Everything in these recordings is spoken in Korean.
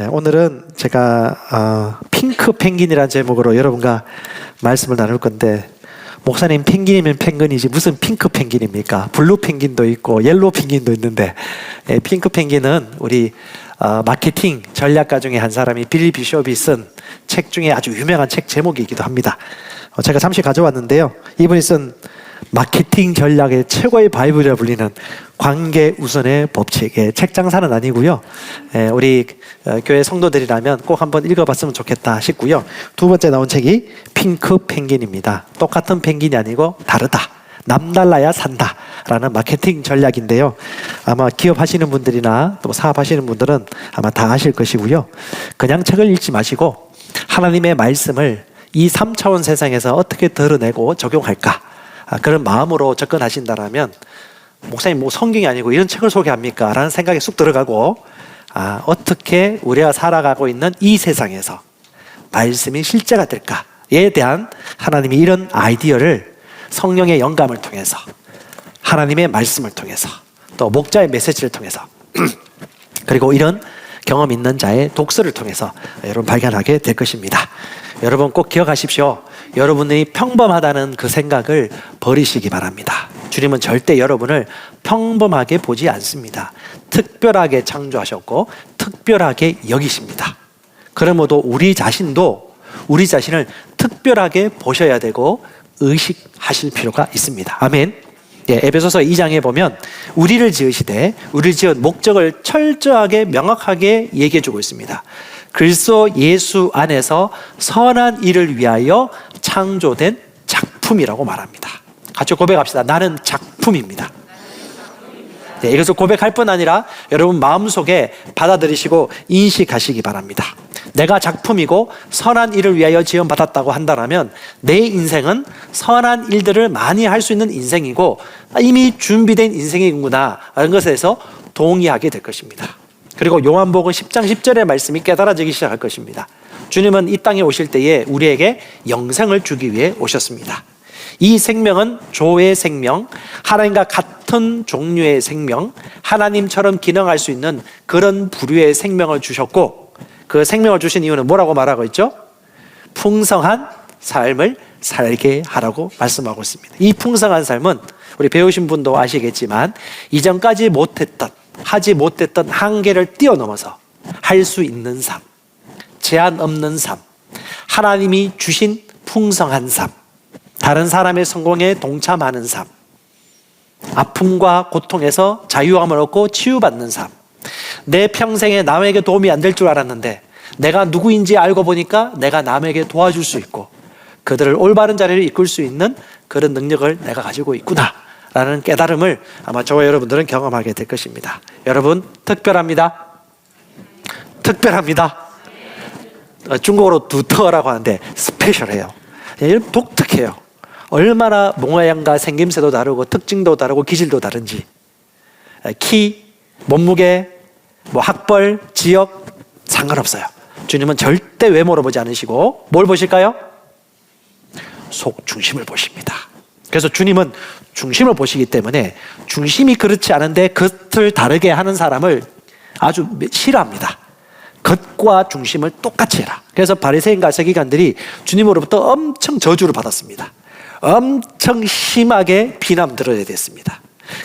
오늘은 제가 핑크 펭귄이라는 제목으로 여러분과 말씀을 나눌 건데, 목사님 펭귄이면 펭귄이지 무슨 핑크 펭귄입니까? 블루 펭귄도 있고 옐로우 펭귄도 있는데, 핑크 펭귄은 우리 마케팅 전략가 중에 한 사람이 빌 비숍이 쓴 책 중에 아주 유명한 책 제목이기도 합니다. 제가 잠시 가져왔는데요, 이분이 쓴 마케팅 전략의 최고의 바이블이라 불리는 관계 우선의 법칙의 책 장사는 아니고요, 우리 교회 성도들이라면 꼭 한번 읽어봤으면 좋겠다 싶고요. 두 번째 나온 책이 핑크 펭귄입니다. 똑같은 펭귄이 아니고 다르다, 남달라야 산다 라는 마케팅 전략인데요, 아마 기업 하시는 분들이나 또 사업 하시는 분들은 아마 다 아실 것이고요. 그냥 책을 읽지 마시고 하나님의 말씀을 이 3차원 세상에서 어떻게 드러내고 적용할까, 그런 마음으로 접근하신다면, 목사님 뭐 성경이 아니고 이런 책을 소개합니까? 라는 생각이 쑥 들어가고, 어떻게 우리가 살아가고 있는 이 세상에서 말씀이 실제가 될까에 대한 하나님이 이런 아이디어를 성령의 영감을 통해서, 하나님의 말씀을 통해서, 또 목자의 메시지를 통해서 그리고 이런 경험 있는 자의 독서를 통해서 여러분 발견하게 될 것입니다. 여러분 꼭 기억하십시오. 여러분이 평범하다는 그 생각을 버리시기 바랍니다. 주님은 절대 여러분을 평범하게 보지 않습니다. 특별하게 창조하셨고 특별하게 여기십니다. 그러므로 우리 자신을 특별하게 보셔야 되고 의식하실 필요가 있습니다. 아멘. 에베소서 2장에 보면 우리를 지으시되 우리를 지은 목적을 철저하게 명확하게 얘기해 주고 있습니다. 그리스도 예수 안에서 선한 일을 위하여 창조된 작품이라고 말합니다. 같이 고백합시다. 나는 작품입니다. 이것을 고백할 뿐 아니라 여러분 마음속에 받아들이시고 인식하시기 바랍니다. 내가 작품이고 선한 일을 위하여 지음받았다고 한다면 내 인생은 선한 일들을 많이 할 수 있는 인생이고 이미 준비된 인생이구나 라는 것에서 동의하게 될 것입니다. 그리고 요한복음 10장 10절의 말씀이 깨달아지기 시작할 것입니다. 주님은 이 땅에 오실 때에 우리에게 영생을 주기 위해 오셨습니다. 이 생명은 조의 생명, 하나님과 같은 종류의 생명, 하나님처럼 기능할 수 있는 그런 부류의 생명을 주셨고, 그 생명을 주신 이유는 뭐라고 말하고 있죠? 풍성한 삶을 살게 하라고 말씀하고 있습니다. 이 풍성한 삶은 우리 배우신 분도 아시겠지만 이전까지 하지 못했던 한계를 뛰어넘어서 할 수 있는 삶, 제한 없는 삶, 하나님이 주신 풍성한 삶, 다른 사람의 성공에 동참하는 삶, 아픔과 고통에서 자유함을 얻고 치유받는 삶, 내 평생에 남에게 도움이 안 될 줄 알았는데 내가 누구인지 알고 보니까 내가 남에게 도와줄 수 있고 그들을 올바른 자리를 이끌 수 있는 그런 능력을 내가 가지고 있구나 라는 깨달음을 아마 저와 여러분들은 경험하게 될 것입니다. 여러분 특별합니다. 특별합니다. 중국어로 두터라고 하는데 스페셜해요. 독특해요. 얼마나 모양과 생김새도 다르고 특징도 다르고 기질도 다른지, 키, 몸무게, 학벌, 지역 상관없어요. 주님은 절대 외모로 보지 않으시고 뭘 보실까요? 속 중심을 보십니다. 그래서 주님은 중심을 보시기 때문에 중심이 그렇지 않은데 겉을 다르게 하는 사람을 아주 싫어합니다. 겉과 중심을 똑같이 해라. 그래서 바리새인과 서기관들이 주님으로부터 엄청 저주를 받았습니다. 엄청 심하게 비난 들어야 됐습니다.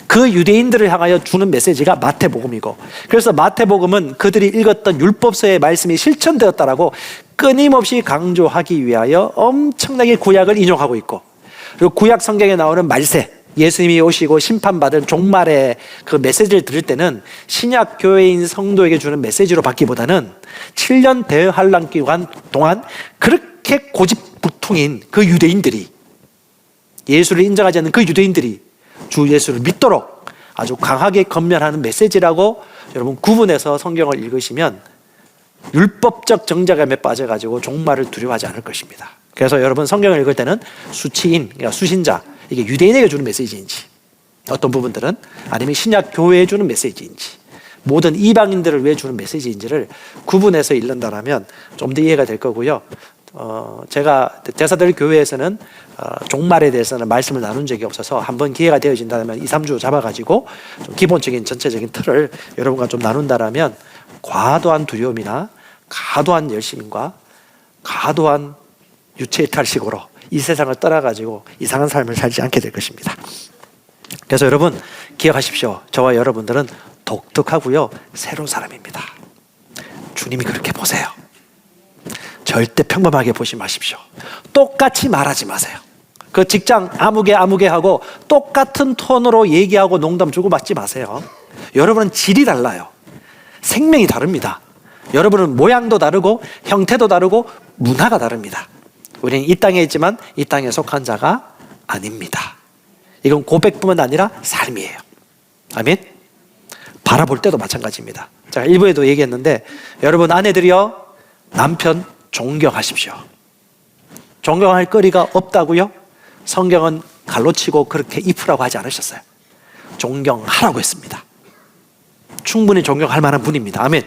그 유대인들을 향하여 주는 메시지가 마태복음이고, 그래서 마태복음은 그들이 읽었던 율법서의 말씀이 실천되었다라고 끊임없이 강조하기 위하여 엄청나게 구약을 인용하고 있고, 그리고 구약 성경에 나오는 말세, 예수님이 오시고 심판받을 종말의 그 메시지를 들을 때는 신약 교회인 성도에게 주는 메시지로 받기보다는 7년 대환란 기간 동안 그렇게 고집불통인 그 유대인들이, 예수를 인정하지 않는 그 유대인들이 주 예수를 믿도록 아주 강하게 권면하는 메시지라고 여러분 구분해서 성경을 읽으시면 율법적 정죄감에 빠져가지고 종말을 두려워하지 않을 것입니다. 그래서 여러분 성경을 읽을 때는 수치인, 그러니까 수신자, 이게 유대인에게 주는 메시지인지, 어떤 부분들은 아니면 신약 교회에 주는 메시지인지, 모든 이방인들을 위해 주는 메시지인지를 구분해서 읽는다면 좀 더 이해가 될 거고요. 제가 대사들 교회에서는 종말에 대해서는 말씀을 나눈 적이 없어서 한번 기회가 되어진다면 2, 3주 잡아가지고 좀 기본적인 전체적인 틀을 여러분과 좀 나눈다면 과도한 두려움이나 과도한 열심과 과도한 유체이탈식으로 이 세상을 떠나가지고 이상한 삶을 살지 않게 될 것입니다. 그래서 여러분 기억하십시오. 저와 여러분들은 독특하고요, 새로운 사람입니다. 주님이 그렇게 보세요. 절대 평범하게 보지 마십시오. 똑같이 말하지 마세요. 그 직장 아무개 하고 똑같은 톤으로 얘기하고 농담 주고받지 마세요. 여러분은 질이 달라요. 생명이 다릅니다. 여러분은 모양도 다르고 형태도 다르고 문화가 다릅니다. 우리는 이 땅에 있지만 이 땅에 속한 자가 아닙니다. 이건 고백뿐만 아니라 삶이에요. 아멘. 바라볼 때도 마찬가지입니다. 제가 일부에도 얘기했는데, 여러분 아내들이요, 남편 존경하십시오. 존경할 거리가 없다고요? 성경은 갈로치고 그렇게 이쁘라고 하지 않으셨어요. 존경하라고 했습니다. 충분히 존경할 만한 분입니다. 아멘.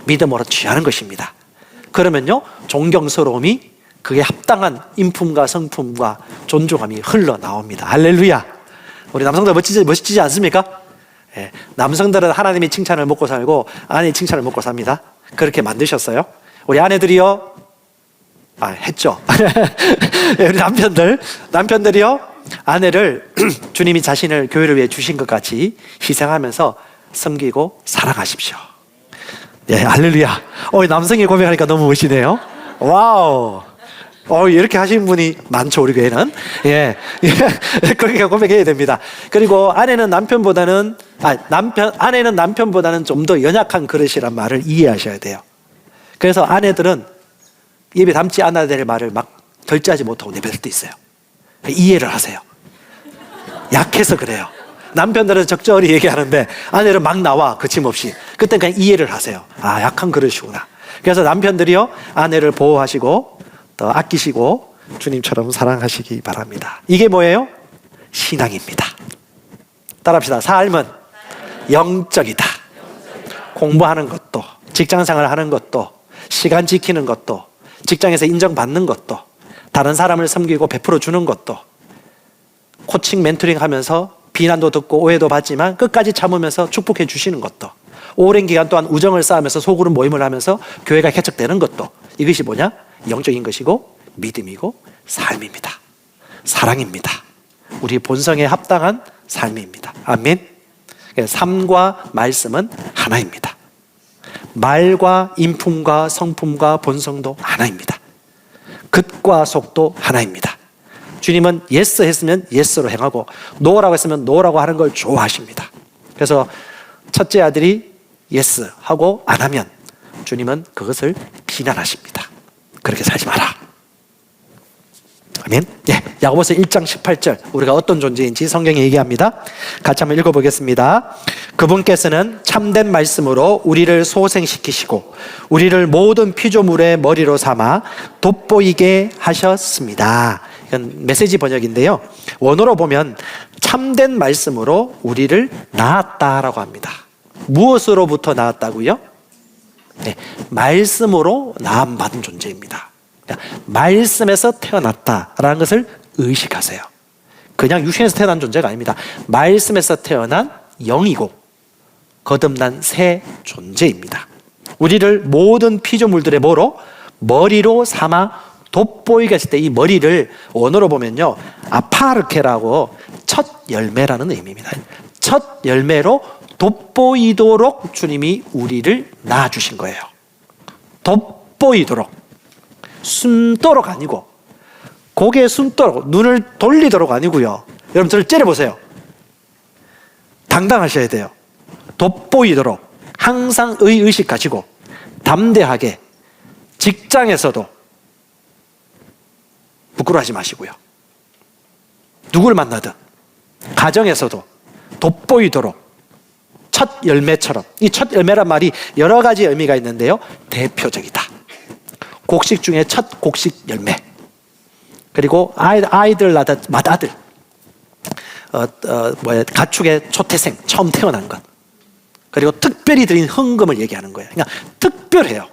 믿음으로 취하는 것입니다. 그러면요, 존경스러움이 그게 합당한 인품과 성품과 존중함이 흘러나옵니다. 할렐루야. 우리 남성들 멋지지 않습니까? 예, 남성들은 하나님의 칭찬을 먹고 살고 아내의 칭찬을 먹고 삽니다. 그렇게 만드셨어요. 우리 아내들이요, 했죠. 우리 남편들이요, 아내를 주님이 자신을 교회를 위해 주신 것 같이 희생하면서 섬기고 사랑하십시오. 예, 할렐루야. 남성이 고백하니까 너무 멋지네요. 와우. 이렇게 하시는 분이 많죠, 우리 교회는. 예. 그렇게 고백해야 됩니다. 그리고 아내는 남편보다는 좀 더 연약한 그릇이란 말을 이해하셔야 돼요. 그래서 아내들은 입에 담지 않아야 될 말을 막 결제하지 못하고 내뱉을 때 있어요. 이해를 하세요. 약해서 그래요. 남편들은 적절히 얘기하는데 아내는 막 나와, 거침없이. 그때 그냥 이해를 하세요. 약한 그릇이구나. 그래서 남편들이요, 아내를 보호하시고 더 아끼시고 주님처럼 사랑하시기 바랍니다. 이게 뭐예요? 신앙입니다. 따라합시다. 삶은 영적이다. 공부하는 것도, 직장생활 하는 것도, 시간 지키는 것도, 직장에서 인정받는 것도, 다른 사람을 섬기고 베풀어 주는 것도, 코칭 멘토링 하면서 비난도 듣고 오해도 받지만 끝까지 참으면서 축복해 주시는 것도, 오랜 기간 동안 우정을 쌓으면서 소그룹 모임을 하면서 교회가 개척되는 것도, 이것이 뭐냐? 영적인 것이고 믿음이고 삶입니다. 사랑입니다. 우리 본성에 합당한 삶입니다. 아멘. 삶과 말씀은 하나입니다. 말과 인품과 성품과 본성도 하나입니다. 긋과 속도 하나입니다. 주님은 예스 했으면 예스로 행하고 노라고 했으면 노라고 하는 걸 좋아하십니다. 그래서 첫째 아들이 예스 하고 안 하면 주님은 그것을 비난하십니다. 그렇게 살지 마라. 아멘. 예, 야고보서 1장 18절, 우리가 어떤 존재인지 성경이 얘기합니다. 같이 한번 읽어보겠습니다. 그분께서는 참된 말씀으로 우리를 소생시키시고 우리를 모든 피조물의 머리로 삼아 돋보이게 하셨습니다. 이건 메시지 번역인데요, 원어로 보면 참된 말씀으로 우리를 낳았다라고 합니다. 무엇으로부터 낳았다고요? 네, 말씀으로 낳음받은 존재입니다. 말씀에서 태어났다라는 것을 의식하세요. 그냥 육신에서 태어난 존재가 아닙니다. 말씀에서 태어난 영이고 거듭난 새 존재입니다. 우리를 모든 피조물들의 뭐로? 머리로 삼아 돋보이게 했을 때, 이 머리를 원어로 보면요, 아파르케라고 첫 열매라는 의미입니다. 첫 열매로 돋보이도록 주님이 우리를 낳아주신 거예요. 돋보이도록. 숨도록 아니고, 고개 숨도록, 눈을 돌리도록 아니고요. 여러분 저를 째려보세요. 당당하셔야 돼요. 돋보이도록 항상 의식 가지고 담대하게, 직장에서도 부끄러워하지 마시고요. 누구를 만나든 가정에서도 돋보이도록 첫 열매처럼, 이 첫 열매란 말이 여러 가지 의미가 있는데요, 대표적이다. 곡식 중에 첫 곡식 열매, 그리고 아이들 낳다 맏아들, 가축의 초태생, 처음 태어난 것, 그리고 특별히 드린 헌금을 얘기하는 거예요. 그냥 특별해요.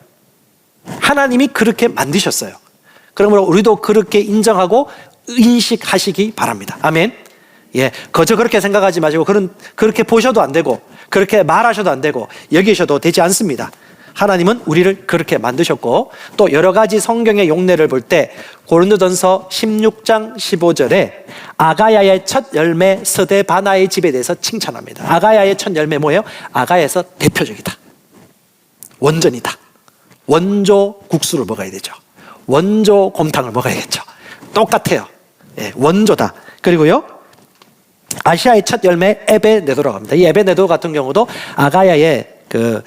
하나님이 그렇게 만드셨어요. 그러므로 우리도 그렇게 인정하고 인식하시기 바랍니다. 아멘. 예, 그저 그렇게 생각하지 마시고 그렇게 보셔도 안 되고 그렇게 말하셔도 안 되고 여기셔도 되지 않습니다. 하나님은 우리를 그렇게 만드셨고, 또 여러 가지 성경의 용례를 볼 때 고린도전서 16장 15절에 아가야의 첫 열매 스데바나의 집에 대해서 칭찬합니다. 아가야의 첫 열매 뭐예요? 아가야에서 대표적이다, 원전이다. 원조 국수를 먹어야 되죠. 원조 곰탕을 먹어야겠죠. 똑같아요. 예, 원조다. 그리고요, 아시아의 첫 열매 에베네도라고 합니다. 이 에베네도 같은 경우도 아가야의 그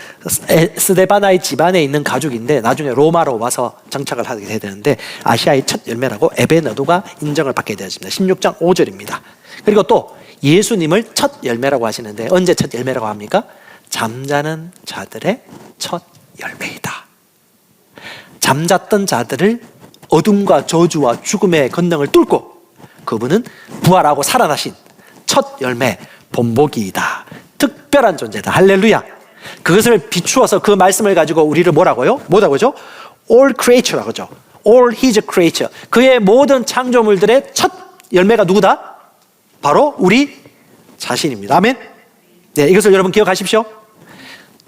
스데바나의 집안에 있는 가족인데 나중에 로마로 와서 정착을 하게 돼야 되는데, 아시아의 첫 열매라고 에베네도가 인정을 받게 되었습니다. 16장 5절입니다. 그리고 또 예수님을 첫 열매라고 하시는데, 언제 첫 열매라고 합니까? 잠자는 자들의 첫 열매이다. 잠잤던 자들을 어둠과 저주와 죽음의 권능을 뚫고 그분은 부활하고 살아나신 첫 열매 본보기이다. 특별한 존재다. 할렐루야. 그것을 비추어서 그 말씀을 가지고 우리를 뭐라고요? 뭐라고죠? All creature라고 하죠. All his creature. 그의 모든 창조물들의 첫 열매가 누구다? 바로 우리 자신입니다. 아멘. 네, 이것을 여러분 기억하십시오.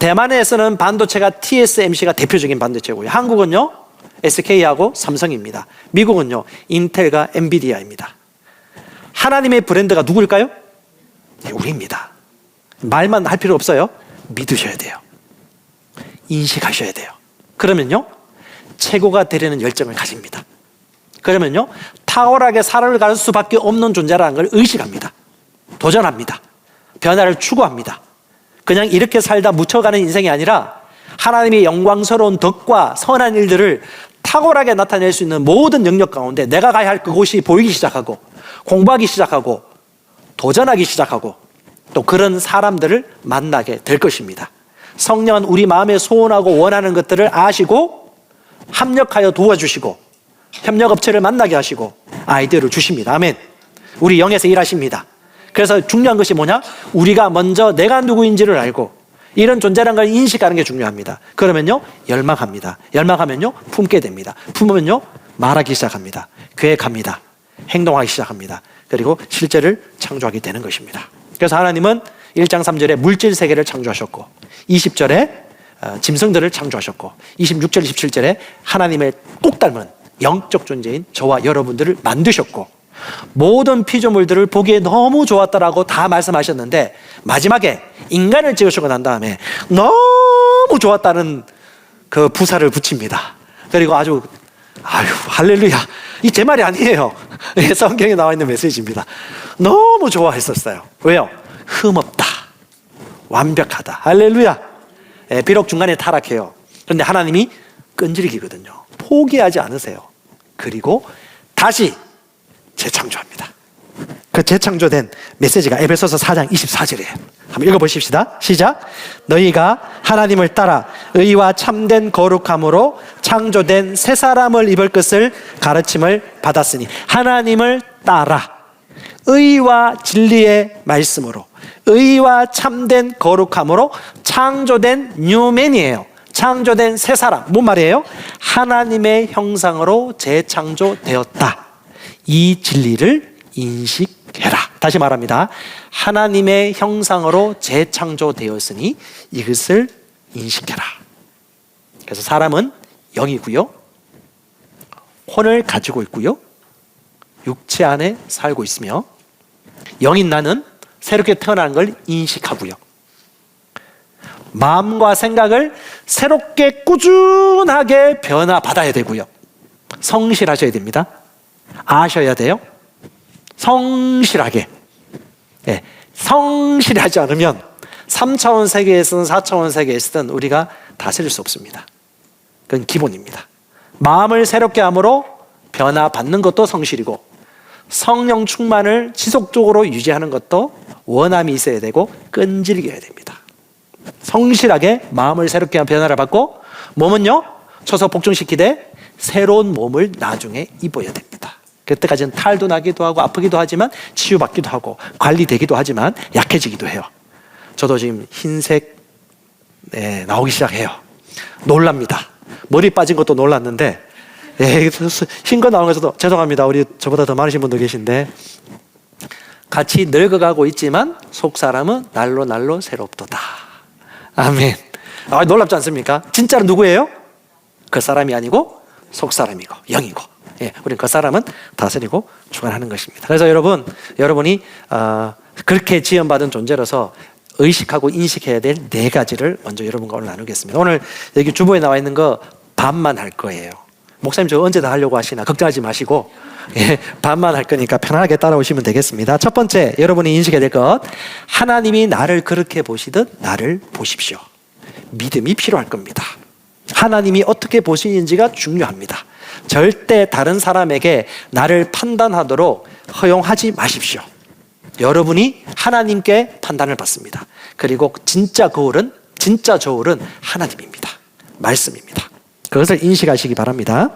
대만에서는 반도체가 TSMC가 대표적인 반도체고요. 한국은요, SK하고 삼성입니다. 미국은요, 인텔과 엔비디아입니다. 하나님의 브랜드가 누구일까요? 네, 우리입니다. 말만 할 필요 없어요. 믿으셔야 돼요. 인식하셔야 돼요. 그러면요, 최고가 되려는 열정을 가집니다. 그러면요, 탁월하게 살아갈 수밖에 없는 존재라는 걸 의식합니다. 도전합니다. 변화를 추구합니다. 그냥 이렇게 살다 묻혀가는 인생이 아니라 하나님의 영광스러운 덕과 선한 일들을 탁월하게 나타낼 수 있는 모든 영역 가운데 내가 가야 할 그곳이 보이기 시작하고, 공부하기 시작하고, 도전하기 시작하고, 또 그런 사람들을 만나게 될 것입니다. 성령은 우리 마음에 소원하고 원하는 것들을 아시고 합력하여 도와주시고 협력업체를 만나게 하시고 아이디어를 주십니다. 아멘. 우리 영에서 일하십니다. 그래서 중요한 것이 뭐냐? 우리가 먼저 내가 누구인지를 알고 이런 존재라는 걸 인식하는 게 중요합니다. 그러면요, 열망합니다. 열망하면요, 품게 됩니다. 품으면요, 말하기 시작합니다. 계획합니다. 행동하기 시작합니다. 그리고 실제를 창조하게 되는 것입니다. 그래서 하나님은 1장 3절에 물질 세계를 창조하셨고, 20절에 짐승들을 창조하셨고, 26절 27절에 하나님의 똑 닮은 영적 존재인 저와 여러분들을 만드셨고, 모든 피조물들을 보기에 너무 좋았다라고 다 말씀하셨는데, 마지막에 인간을 지으시고 난 다음에 너무 좋았다는 그 부사를 붙입니다. 그리고 아유 할렐루야, 이 제 말이 아니에요. 성경에 나와 있는 메시지입니다. 너무 좋아했었어요. 왜요? 흠없다, 완벽하다. 할렐루야. 비록 중간에 타락해요. 그런데 하나님이 끈질기거든요. 포기하지 않으세요. 그리고 다시 재창조합니다. 그 재창조된 메시지가 에베소서 4장 24절이에요. 한번 읽어보십시다. 시작. 너희가 하나님을 따라 의와 참된 거룩함으로 창조된 새 사람을 입을 것을 가르침을 받았으니, 하나님을 따라 의와 진리의 말씀으로 의와 참된 거룩함으로 창조된 뉴맨이에요. 창조된 새 사람. 뭔 말이에요? 하나님의 형상으로 재창조되었다. 이 진리를 인식해라. 다시 말합니다. 하나님의 형상으로 재창조되었으니 이것을 인식해라. 그래서 사람은 영이고요, 혼을 가지고 있고요, 육체 안에 살고 있으며, 영인 나는 새롭게 태어난 걸 인식하고요, 마음과 생각을 새롭게 꾸준하게 변화받아야 되고요, 성실하셔야 됩니다. 아셔야 돼요. 성실하게. 네, 성실하지 않으면 3차원 세계에서든 4차원 세계에서든 우리가 다스릴 수 없습니다. 그건 기본입니다. 마음을 새롭게 함으로 변화받는 것도 성실이고, 성령 충만을 지속적으로 유지하는 것도 원함이 있어야 되고 끈질겨야 됩니다. 성실하게 마음을 새롭게 한 변화를 받고, 몸은요, 쳐서 복종시키되 새로운 몸을 나중에 입어야 됩니다. 그때까지는 탈도 나기도 하고 아프기도 하지만 치유받기도 하고 관리되기도 하지만 약해지기도 해요. 저도 지금 흰색 나오기 시작해요. 놀랍니다. 머리 빠진 것도 놀랐는데, 흰 거 나오는 것도 죄송합니다. 우리 저보다 더 많으신 분도 계신데, 같이 늙어가고 있지만 속 사람은 날로 날로 새롭도다. 아멘. 놀랍지 않습니까? 진짜로 누구예요? 그 사람이 아니고 속사람이고 영이고, 우리는 그 사람은 다스리고 주관하는 것입니다. 그래서 여러분이 그렇게 지원받은 존재로서 의식하고 인식해야 될 4가지를 먼저 여러분과 오늘 나누겠습니다. 오늘 여기 주보에 나와 있는 거 반만 할 거예요. 목사님 저 언제 다 하려고 하시나 걱정하지 마시고 반만 할 거니까 편안하게 따라오시면 되겠습니다. 첫 번째 여러분이 인식해야 될 것, 하나님이 나를 그렇게 보시듯 나를 보십시오. 믿음이 필요할 겁니다. 하나님이 어떻게 보시는지가 중요합니다. 절대 다른 사람에게 나를 판단하도록 허용하지 마십시오. 여러분이 하나님께 판단을 받습니다. 그리고 진짜 저울은 하나님입니다. 말씀입니다. 그것을 인식하시기 바랍니다.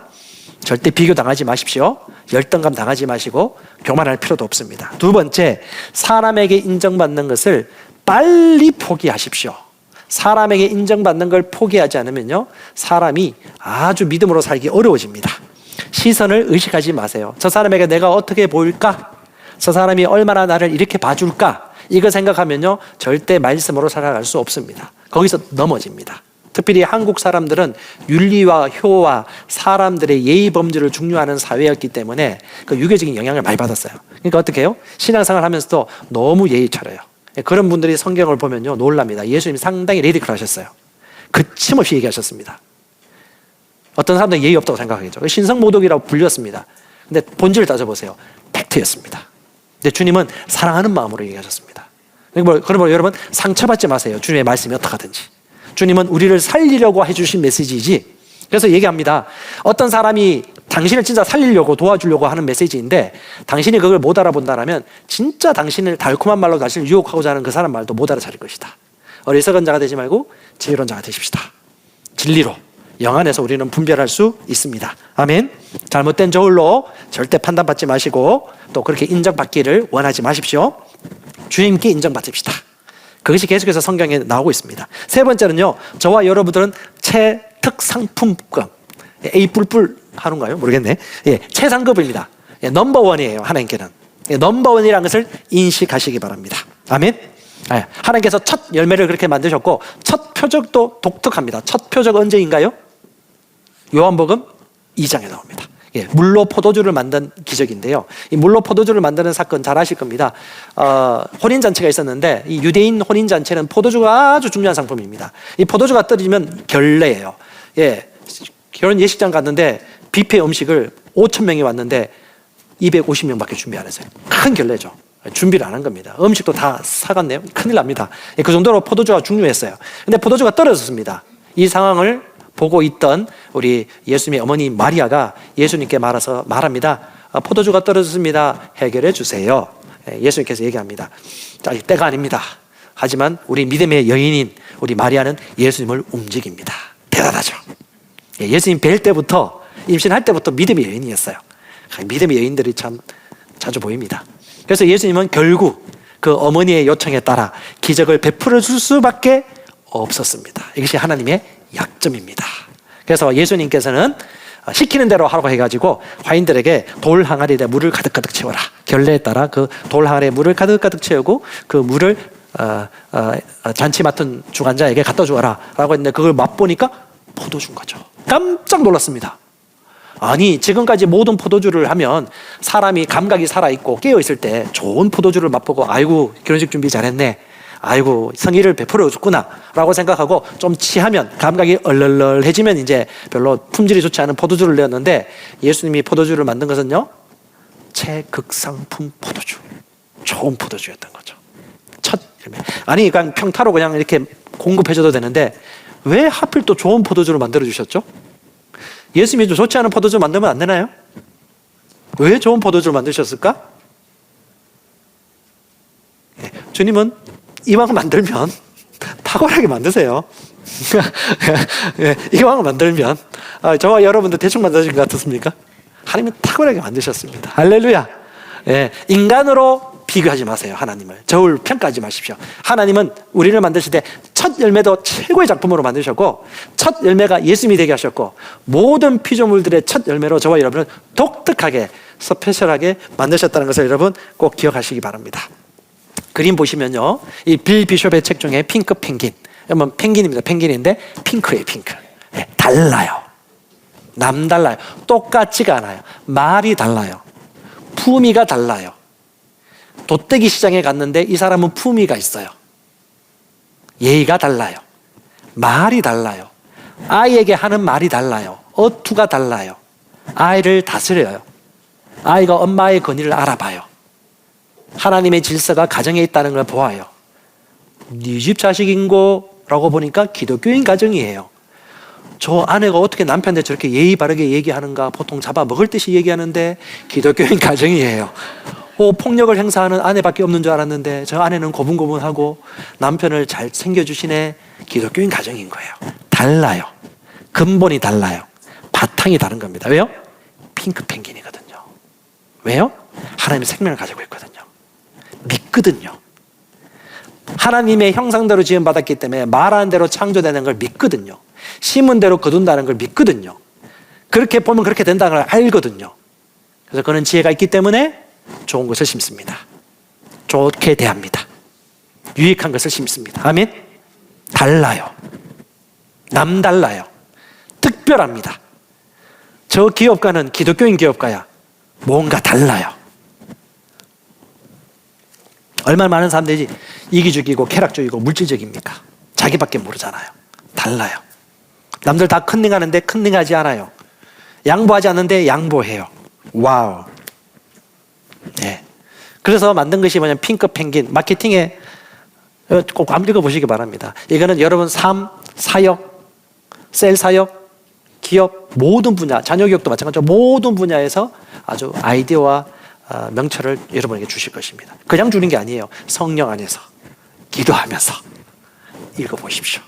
절대 비교당하지 마십시오. 열등감 당하지 마시고 교만할 필요도 없습니다. 두 번째, 사람에게 인정받는 것을 빨리 포기하십시오. 사람에게 인정받는 걸 포기하지 않으면요, 사람이 아주 믿음으로 살기 어려워집니다. 시선을 의식하지 마세요. 저 사람에게 내가 어떻게 보일까? 저 사람이 얼마나 나를 이렇게 봐줄까? 이거 생각하면요, 절대 말씀으로 살아갈 수 없습니다. 거기서 넘어집니다. 특별히 한국 사람들은 윤리와 효와 사람들의 예의 범죄를 중요하는 사회였기 때문에 그 유교적인 영향을 많이 받았어요. 그러니까 어떻게 해요? 신앙생활 하면서도 너무 예의 차려요. 그런 분들이 성경을 보면요, 놀랍니다. 예수님이 상당히 레디컬 하셨어요. 그침없이 얘기하셨습니다. 어떤 사람들은 예의 없다고 생각하겠죠. 신성모독이라고 불렸습니다. 근데 본질을 따져보세요. 팩트였습니다. 근데 주님은 사랑하는 마음으로 얘기하셨습니다. 그러므로 여러분, 상처받지 마세요. 주님의 말씀이 어떻게 하든지. 주님은 우리를 살리려고 해주신 메시지이지. 그래서 얘기합니다. 어떤 사람이 당신을 진짜 살리려고 도와주려고 하는 메시지인데 당신이 그걸 못 알아본다면 진짜 당신을 달콤한 말로 당신을 유혹하고자 하는 그 사람 말도 못 알아차릴 것이다. 어리석은 자가 되지 말고 지혜로운 자가 되십시다. 진리로 영 안에서 우리는 분별할 수 있습니다. 아멘. 잘못된 저울로 절대 판단받지 마시고 또 그렇게 인정받기를 원하지 마십시오. 주님께 인정받읍시다. 그것이 계속해서 성경에 나오고 있습니다. 세 번째는요, 저와 여러분들은 최특상품권, A 뿔뿔 하는가요? 모르겠네. 최상급입니다. 넘버원이에요. 하나님께는 넘버원이라는 것을 인식하시기 바랍니다. 아멘. 하나님께서 첫 열매를 그렇게 만드셨고 첫 표적도 독특합니다. 첫 표적 언제인가요? 요한복음 2장에 나옵니다. 물로 포도주를 만든 기적인데요. 이 물로 포도주를 만드는 사건 잘 아실 겁니다. 혼인잔치가 있었는데 이 유대인 혼인잔치는 포도주가 아주 중요한 상품입니다. 이 포도주가 떨어지면 결례예요. 결혼 예식장 갔는데 뷔페 음식을 5,000명이 왔는데 250명밖에 준비 안 했어요. 큰 결례죠. 준비를 안 한 겁니다. 음식도 다 사갔네요. 큰일 납니다. 그 정도로 포도주가 중요했어요. 근데 포도주가 떨어졌습니다. 이 상황을 보고 있던 우리 예수님의 어머니 마리아가 예수님께 말합니다. 포도주가 떨어졌습니다. 해결해 주세요. 예수님께서 얘기합니다. 때가 아닙니다. 하지만 우리 믿음의 여인인 우리 마리아는 예수님을 움직입니다. 대단하죠. 예수님 뵐 때부터, 임신할 때부터 믿음의 여인이었어요. 믿음의 여인들이 참 자주 보입니다. 그래서 예수님은 결국 그 어머니의 요청에 따라 기적을 베풀어 줄 수밖에 없었습니다. 이것이 하나님의 약점입니다. 그래서 예수님께서는 시키는 대로 하라고 해가지고 화인들에게 돌 항아리에 물을 가득가득 채워라. 결례에 따라 그 돌 항아리에 물을 가득가득 채우고 그 물을 잔치 맡은 주관자에게 갖다 주어라 라고 했는데 그걸 맛보니까 포도주인 거죠. 깜짝 놀랐습니다. 아니, 지금까지 모든 포도주를 하면 사람이 감각이 살아있고 깨어있을 때 좋은 포도주를 맛보고 아이고 결혼식 준비 잘했네, 아이고 성의를 베풀어 줬구나 라고 생각하고 좀 취하면 감각이 얼얼해지면 이제 별로 품질이 좋지 않은 포도주를 내었는데 예수님이 포도주를 만든 것은요, 최극상품 포도주, 좋은 포도주였던 거죠. 첫 열매. 아니 그냥 평타로 그냥 이렇게 공급해줘도 되는데 왜 하필 또 좋은 포도주를 만들어 주셨죠? 예수님이 좋지 않은 포도주 만들면 안 되나요? 왜 좋은 포도주를 만드셨을까? 주님은 이왕 만들면 탁월하게 만드세요. 이왕 만들면 저와 여러분도 대충 만드신 것 같습니까? 하나님은 탁월하게 만드셨습니다. 할렐루야. 인간으로 비교하지 마세요. 하나님을 저울 평가하지 마십시오. 하나님은 우리를 만드실 때 첫 열매도 최고의 작품으로 만드셨고 첫 열매가 예수님이 되게 하셨고 모든 피조물들의 첫 열매로 저와 여러분을 독특하게 스페셜하게 만드셨다는 것을 여러분 꼭 기억하시기 바랍니다. 그림 보시면요, 이 빌 비숍의 책 중에 핑크 펭귄, 여러분 펭귄입니다. 펭귄인데 핑크예요. 핑크. 네, 달라요. 남달라요. 똑같지가 않아요. 말이 달라요. 품위가 달라요. 돗대기 시장에 갔는데 이 사람은 품위가 있어요. 예의가 달라요. 말이 달라요. 아이에게 하는 말이 달라요. 어투가 달라요. 아이를 다스려요. 아이가 엄마의 권위를 알아봐요. 하나님의 질서가 가정에 있다는 걸 보아요. 네 집 자식인고? 라고 보니까 기독교인 가정이에요. 저 아내가 어떻게 남편한테 저렇게 예의 바르게 얘기하는가? 보통 잡아먹을 듯이 얘기하는데 기독교인 가정이에요. 폭력을 행사하는 아내밖에 없는 줄 알았는데 저 아내는 고분고분하고 남편을 잘 챙겨주시네. 기독교인 가정인 거예요. 달라요. 근본이 달라요. 바탕이 다른 겁니다. 왜요? 핑크 펭귄이거든요. 왜요? 하나님의 생명을 가지고 있거든요. 믿거든요. 하나님의 형상대로 지음받았기 때문에 말하는 대로 창조되는 걸 믿거든요. 심은 대로 거둔다는 걸 믿거든요. 그렇게 보면 그렇게 된다는 걸 알거든요. 그래서 그는 지혜가 있기 때문에 좋은 것을 심습니다. 좋게 대합니다. 유익한 것을 심습니다. 아멘? 달라요. 남달라요. 특별합니다. 저 기업가는 기독교인 기업가야. 뭔가 달라요. 얼마나 많은 사람들이 이기주의고 쾌락주의고 물질적입니까? 자기밖에 모르잖아요. 달라요. 남들 다 컨닝하는데 컨닝하지 않아요. 양보하지 않는데 양보해요. 와우. 네. 그래서 만든 것이 뭐냐면 핑크 펭귄. 마케팅에 꼭 한번 읽어보시기 바랍니다. 이거는 여러분 삶, 사역, 셀 사역, 기업 모든 분야, 자녀 교육도 마찬가지로 모든 분야에서 아주 아이디어와 명철을 여러분에게 주실 것입니다. 그냥 주는 게 아니에요. 성령 안에서 기도하면서 읽어보십시오.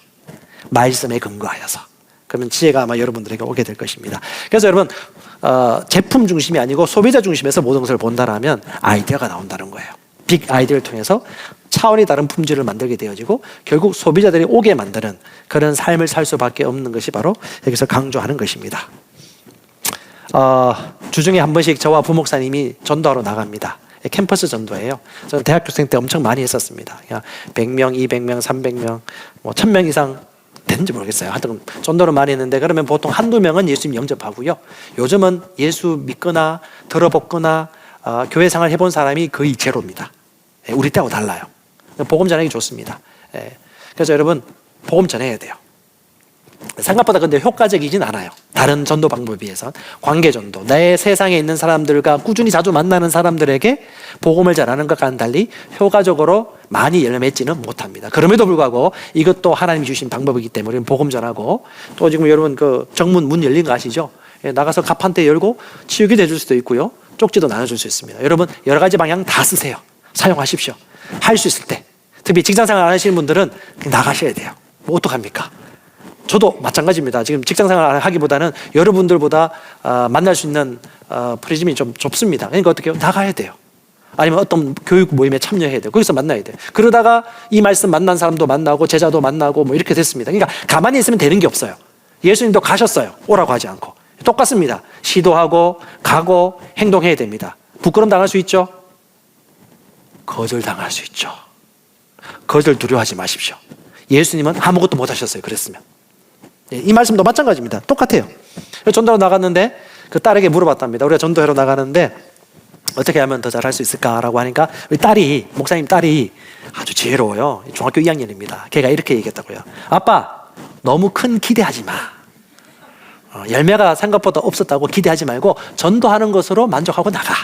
말씀에 근거하여서. 그러면 지혜가 아마 여러분들에게 오게 될 것입니다. 그래서 여러분 제품 중심이 아니고 소비자 중심에서 모든 것을 본다라면 아이디어가 나온다는 거예요. 빅 아이디어를 통해서 차원이 다른 품질을 만들게 되어지고 결국 소비자들이 오게 만드는 그런 삶을 살 수밖에 없는 것이 바로 여기서 강조하는 것입니다. 주중에 한 번씩 저와 부목사님이 전도하러 나갑니다. 캠퍼스 전도예요. 저는 대학교생 때 엄청 많이 했었습니다. 100명, 200명, 300명, 1000명 이상 됐는지 모르겠어요. 하여튼 전도를 많이 했는데 그러면 보통 한두 명은 예수님 영접하고요. 요즘은 예수 믿거나 들어봤거나 교회 생활 해본 사람이 거의 제로입니다. 우리 때하고 달라요. 복음 전하기 좋습니다. 그래서 여러분 복음 전해야 돼요. 생각보다 근데 효과적이진 않아요. 다른 전도 방법에 비해서. 관계 전도, 내 세상에 있는 사람들과 꾸준히 자주 만나는 사람들에게 복음을 전하는 것과는 달리 효과적으로 많이 열매맺지는 못합니다. 그럼에도 불구하고 이것도 하나님이 주신 방법이기 때문에 복음 전하고, 또 지금 여러분 그 정문 문 열린 거 아시죠? 나가서 갑판대 열고 치유기도 해줄 수도 있고요, 쪽지도 나눠줄 수 있습니다. 여러분 여러 가지 방향 다 쓰세요. 사용하십시오. 할 수 있을 때. 특히 직장생활 안 하시는 분들은 나가셔야 돼요. 뭐 어떡합니까? 저도 마찬가지입니다. 지금 직장생활 하기보다는 여러분들보다 만날 수 있는 프리즘이 좀 좁습니다. 그러니까 어떻게 해요? 나가야 돼요. 아니면 어떤 교육 모임에 참여해야 돼요. 거기서 만나야 돼요. 그러다가 이 말씀 만난 사람도 만나고 제자도 만나고 뭐 이렇게 됐습니다. 그러니까 가만히 있으면 되는 게 없어요. 예수님도 가셨어요. 오라고 하지 않고. 똑같습니다. 시도하고 가고 행동해야 됩니다. 부끄럼 당할 수 있죠? 거절 당할 수 있죠. 거절 두려워하지 마십시오. 예수님은 아무것도 못 하셨어요. 그랬으면. 이 말씀도 마찬가지입니다. 똑같아요. 전도하러 나갔는데 그 딸에게 물어봤답니다. 우리가 전도하러 나가는데 어떻게 하면 더 잘할 수 있을까라고 하니까 우리 딸이, 목사님 딸이 아주 지혜로워요. 중학교 2학년입니다. 걔가 이렇게 얘기했다고요. 아빠, 너무 큰 기대하지 마. 열매가 생각보다 없었다고 기대하지 말고 전도하는 것으로 만족하고 나가.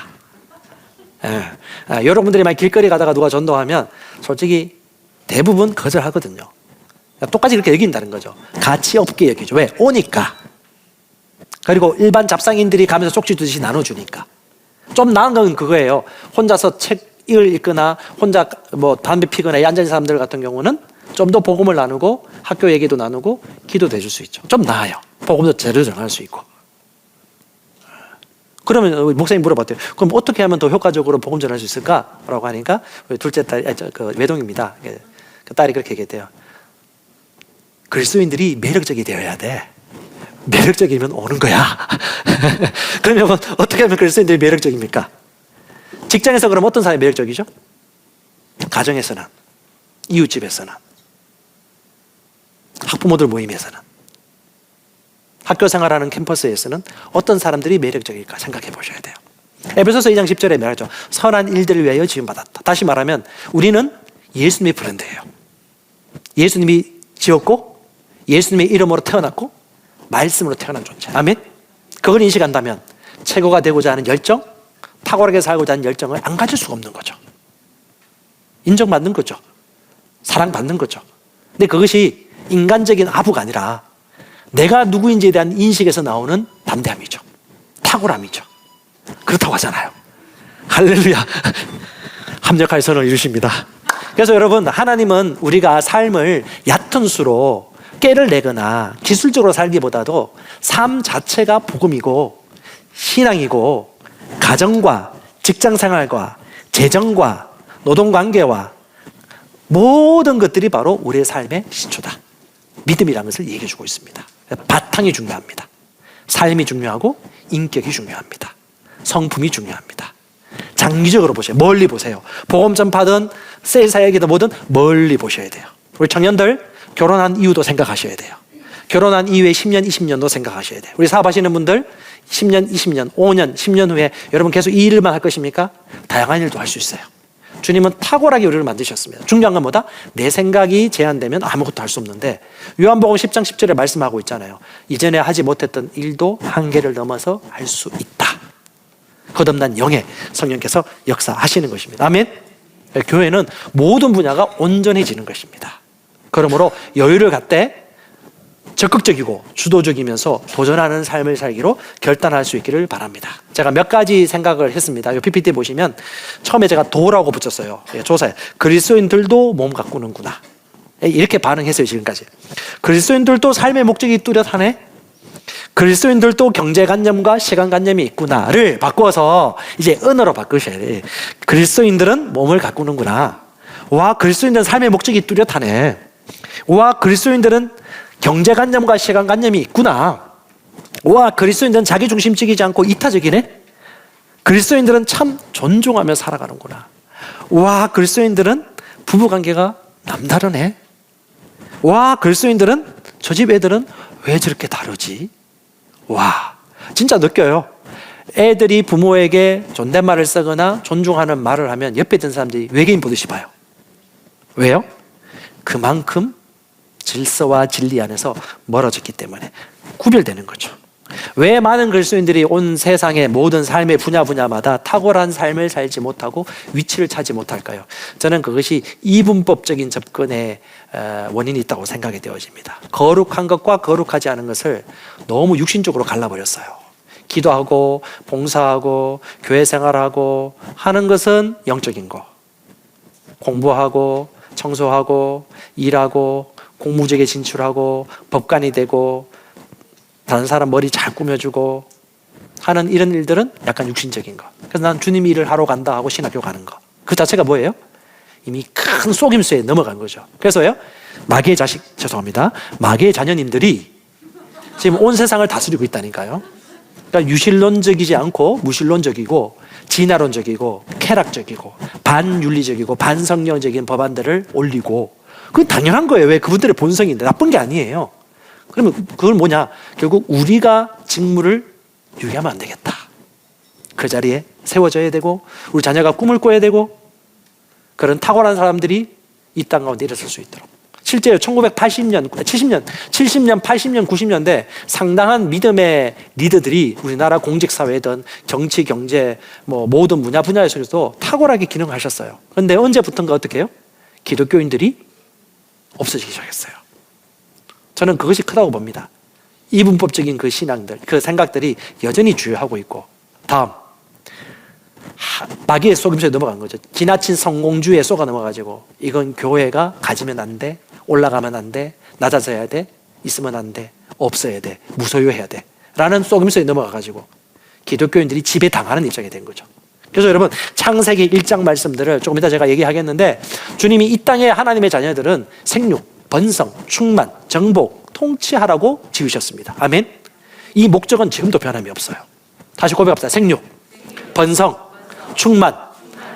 여러분들이 만약 길거리 가다가 누가 전도하면 솔직히 대부분 거절하거든요. 똑같이 그렇게 여긴다는 거죠. 가치 없게 여기죠. 왜? 오니까. 그리고 일반 잡상인들이 가면서 쪽지 두듯이 나눠주니까. 좀 나은 건 그거예요. 혼자서 책을 읽거나 혼자 뭐 담배 피거나 앉아있는 사람들 같은 경우는 좀 더 복음을 나누고 학교 얘기도 나누고 기도도 해줄 수 있죠. 좀 나아요. 복음도 제대로 전할 수 있고. 그러면 목사님 물어봤대요. 그럼 어떻게 하면 더 효과적으로 복음 전할 수 있을까? 라고 하니까 둘째 딸, 그 외동입니다. 그 딸이 그렇게 얘기했대요. 그리스도인들이 매력적이 되어야 돼. 매력적이면 오는 거야. 그러면 어떻게 하면 그리스도인들이 매력적입니까? 직장에서 그럼 어떤 사람이 매력적이죠? 가정에서는, 이웃집에서는. 학부모들 모임에서는, 학교 생활하는 캠퍼스에서는 어떤 사람들이 매력적일까 생각해 보셔야 돼요. 에베소서 2장 10절에 말하죠. 선한 일들을 위하여 지음받았다. 다시 말하면 우리는 예수님의 브랜드예요. 예수님이 지었고 예수님의 이름으로 태어났고 말씀으로 태어난 존재. 아멘. 그걸 인식한다면 최고가 되고자 하는 열정, 탁월하게 살고자 하는 열정을 안 가질 수가 없는 거죠. 인정받는 거죠. 사랑받는 거죠. 근데 그것이 인간적인 아부가 아니라 내가 누구인지에 대한 인식에서 나오는 담대함이죠. 탁월함이죠. 그렇다고 하잖아요. 할렐루야. 합력하여 선을 이루십니다. 그래서 여러분, 하나님은 우리가 삶을 얕은 수로 깨를 내거나 기술적으로 살기보다도 삶 자체가 복음이고 신앙이고 가정과 직장생활과 재정과 노동관계와 모든 것들이 바로 우리의 삶의 시초다. 믿음이라는 것을 얘기해 주고 있습니다. 바탕이 중요합니다. 삶이 중요하고 인격이 중요합니다. 성품이 중요합니다. 장기적으로 보세요. 멀리 보세요. 복음 전파든 세일 사역이든 뭐든 멀리 보셔야 돼요. 우리 청년들 결혼한 이유도 생각하셔야 돼요. 결혼한 이후에 10년, 20년도 생각하셔야 돼요. 우리 사업하시는 분들 10년, 20년, 5년, 10년 후에 여러분 계속 이 일만 할 것입니까? 다양한 일도 할 수 있어요. 주님은 탁월하게 우리를 만드셨습니다. 중요한 건 뭐다? 내 생각이 제한되면 아무것도 할 수 없는데 요한복음 10장 10절에 말씀하고 있잖아요. 이전에 하지 못했던 일도 한계를 넘어서 할 수 있다. 거듭난 영의 성령께서 역사하시는 것입니다. 아멘. 교회는 모든 분야가 온전해지는 것입니다. 그러므로 여유를 갖되 적극적이고 주도적이면서 도전하는 삶을 살기로 결단할 수 있기를 바랍니다. 제가 몇 가지 생각을 했습니다. 이 PPT 보시면 처음에 제가 도라고 붙였어요. 조사에 그리스도인들도 몸 가꾸는구나. 이렇게 반응했어요. 지금까지. 그리스도인들도 삶의 목적이 뚜렷하네. 그리스도인들도 경제관념과 시간관념이 있구나를 바꿔서 이제 언어로 바꾸셔야 돼. 그리스도인들은 몸을 가꾸는구나. 와, 그리스도인들은 삶의 목적이 뚜렷하네. 와, 그리스도인들은 경제관념과 시간관념이 있구나. 와, 그리스도인들은 자기중심적이지 않고 이타적이네. 그리스도인들은 참 존중하며 살아가는구나. 와, 그리스도인들은 부부관계가 남다르네. 와, 그리스도인들은 저 집 애들은 왜 저렇게 다르지? 와, 진짜 느껴요. 애들이 부모에게 존댓말을 쓰거나 존중하는 말을 하면 옆에 있는 사람들이 외계인 보듯이 봐요. 왜요? 그만큼 질서와 진리 안에서 멀어졌기 때문에 구별되는 거죠. 왜 많은 그리스도인들이 온 세상의 모든 삶의 분야마다 탁월한 삶을 살지 못하고 위치를 차지 못할까요? 저는 그것이 이분법적인 접근의 원인이 있다고 생각이 되어집니다. 거룩한 것과 거룩하지 않은 것을 너무 육신적으로 갈라버렸어요. 기도하고 봉사하고 교회 생활하고 하는 것은 영적인 거, 공부하고 청소하고 일하고 공무적에 진출하고 법관이 되고 다른 사람 머리 잘 꾸며주고 하는 이런 일들은 약간 육신적인 거. 그래서 난 주님 일을 하러 간다 하고 신학교 가는 거. 그 자체가 뭐예요? 이미 큰 속임수에 넘어간 거죠. 그래서요, 마귀의 자녀님들이 지금 온 세상을 다스리고 있다니까요. 그러니까 유실론적이지 않고 무실론적이고 진화론적이고 쾌락적이고 반윤리적이고 반성령적인 법안들을 올리고, 그건 당연한 거예요. 왜? 그분들의 본성인데 나쁜 게 아니에요. 그러면 그걸 뭐냐? 결국 우리가 직무를 유기하면 안 되겠다. 그 자리에 세워져야 되고 우리 자녀가 꿈을 꿔야 되고 그런 탁월한 사람들이 이 땅 가운데 일어설 수 있도록. 실제로 1980년, 70년, 80년, 90년대 상당한 믿음의 리더들이 우리나라 공직사회든 정치, 경제, 모든 분야에서도 탁월하게 기능하셨어요. 그런데 언제부턴가 어떻게 해요? 기독교인들이 없어지기 시작했어요. 저는 그것이 크다고 봅니다. 이분법적인 그 신앙들, 그 생각들이 여전히 주요하고 있고. 다음, 마귀의 속임수에 넘어간 거죠. 지나친 성공주의에 속아 넘어가지고 이건 교회가 가지면 안 돼, 올라가면 안 돼, 낮아져야 돼, 있으면 안 돼, 없어야 돼, 무소유해야 돼 라는 속임수에 넘어가가지고 기독교인들이 지배당하는 입장이 된 거죠. 그래서 여러분, 창세기 1장 말씀들을 조금 이따 제가 얘기하겠는데, 주님이 이 땅의 하나님의 자녀들은 생육, 번성, 충만, 정복, 통치하라고 지으셨습니다. 아멘. 이 목적은 지금도 변함이 없어요. 다시 고백합시다. 생육, 번성, 충만,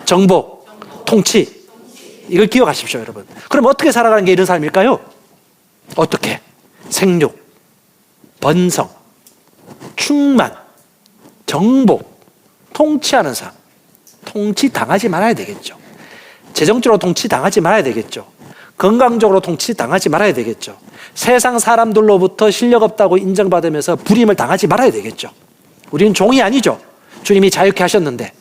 정복, 통치. 이걸 기억하십시오, 여러분. 그럼 어떻게 살아가는 게 이런 삶일까요? 어떻게? 생육, 번성, 충만, 정복, 통치하는 삶. 통치당하지 말아야 되겠죠. 재정적으로 통치당하지 말아야 되겠죠. 건강적으로 통치당하지 말아야 되겠죠. 세상 사람들로부터 실력 없다고 인정받으면서 불임을 당하지 말아야 되겠죠. 우리는 종이 아니죠. 주님이 자유케 하셨는데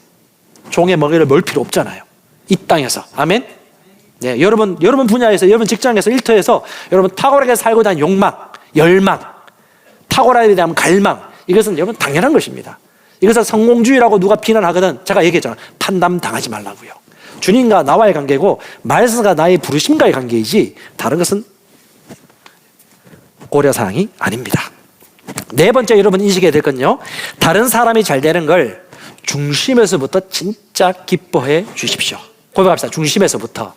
종의 먹이를 먹을 필요 없잖아요. 이 땅에서. 아멘? 네, 여러분 분야에서, 여러분 직장에서, 일터에서 여러분 탁월하게 살고 다니는 욕망, 열망, 탁월하게 대한 갈망, 이것은 여러분 당연한 것입니다. 이것을 성공주의라고 누가 비난하거든 제가 얘기했잖아요. 판단당하지 말라고요. 주님과 나와의 관계고 말씀과 나의 부르심과의 관계이지 다른 것은 고려사항이 아닙니다. 네 번째 여러분 인식해야 될 건요, 다른 사람이 잘 되는 걸 중심에서부터 진짜 기뻐해 주십시오. 고백합시다. 중심에서부터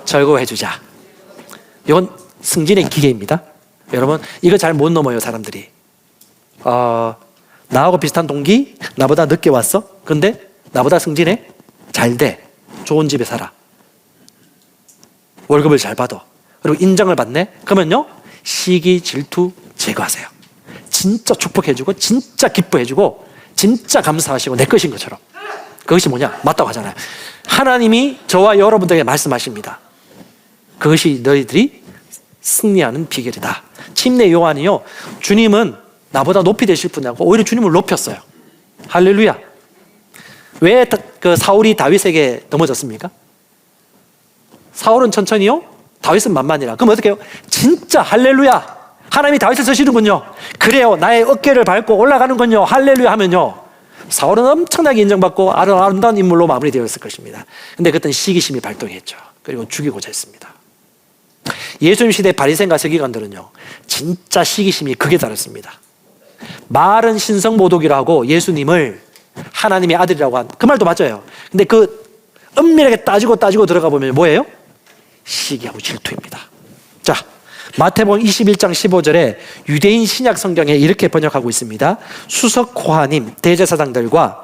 즐거워해 주자. 이건 승진의 기계입니다. 여러분 이거 잘 못 넘어요. 사람들이 나하고 비슷한 동기, 나보다 늦게 왔어, 근데 나보다 승진해, 잘 돼, 좋은 집에 살아, 월급을 잘 받아, 그리고 인정을 받네. 그러면요, 시기 질투 제거하세요. 진짜 축복해주고 진짜 기뻐해주고 진짜 감사하시고 내 것인 것처럼. 그것이 뭐냐? 맞다고 하잖아요. 하나님이 저와 여러분들에게 말씀하십니다. 그것이 너희들이 승리하는 비결이다. 침례 요한이요, 주님은 나보다 높이 되실 분이라고 오히려 주님을 높였어요. 할렐루야. 왜 그 사울이 다윗에게 넘어졌습니까? 사울은 천천히요, 다윗은 만만이라. 그럼 어떻게 해요? 진짜 할렐루야, 하나님이 다윗을 쓰시는군요, 그래요, 나의 어깨를 밟고 올라가는군요, 할렐루야 하면요, 사울은 엄청나게 인정받고 아름다운 인물로 마무리되었을 것입니다. 근데 그때는 시기심이 발동했죠. 그리고 죽이고자 했습니다. 예수님 시대 바리새인과 서기관들은요, 진짜 시기심이 극에 달했습니다. 말은 신성모독이라고 예수님을 하나님의 아들이라고 한 그 말도 맞아요. 근데 그 엄밀하게 따지고 들어가 보면 뭐예요? 시기하고 질투입니다. 자, 마태복음 21장 15절에 유대인 신약 성경에 이렇게 번역하고 있습니다. 수석 코하님 대제사장들과